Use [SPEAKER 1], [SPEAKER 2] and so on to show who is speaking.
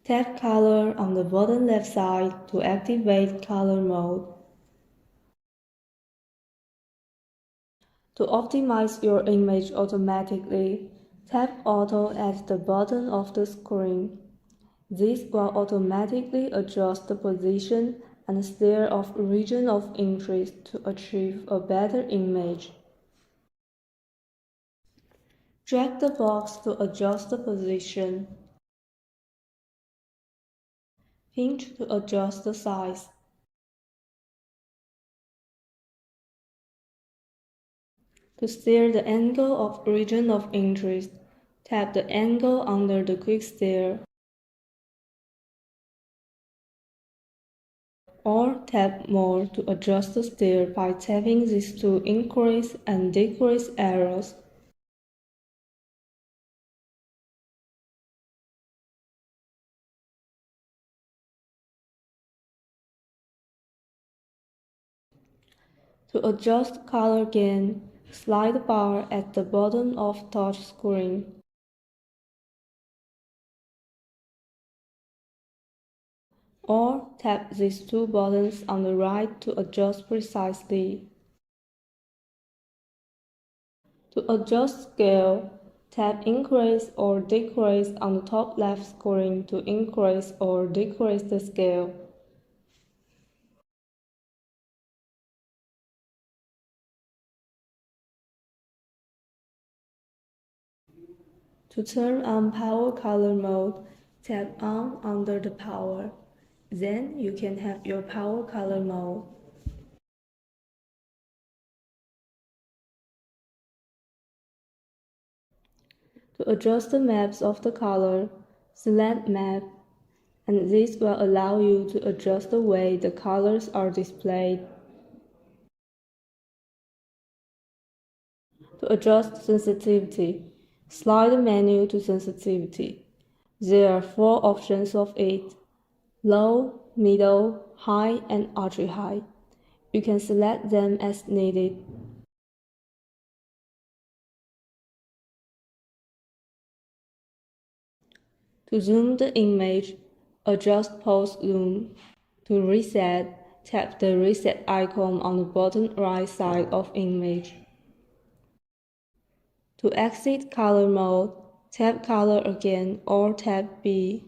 [SPEAKER 1] Tap Color on the bottom left side to activate color mode. To optimize your image automatically, tap Auto at the bottom of the screen. This will automatically adjust the position and state of region of interest to achieve a better image. Drag the box to adjust the position. Pinch to adjust the size. To steer the angle of region of interest, tap the angle under the quick steer. Or tap More to adjust the steer by tapping these to increase and decrease arrows. To adjust color gain, slide the bar at the bottom of touch screen. Or tap these two buttons on the right to adjust precisely. To adjust scale, tap Increase or Decrease on the top left screen to increase or decrease the scale. To turn on Power Color mode, tap On under the Power. Then you can have your Power Color mode. To adjust the maps of the color, select Map, and this will allow you to adjust the way the colors are displayed. To adjust sensitivity, slide the menu to sensitivity. There are 4 options of it: low, middle, high, and ultra-high. You can select them as needed. To zoom the image, adjust post zoom. To reset, tap the reset icon on the bottom right side of image. To exit color mode, tap Color again or tap B.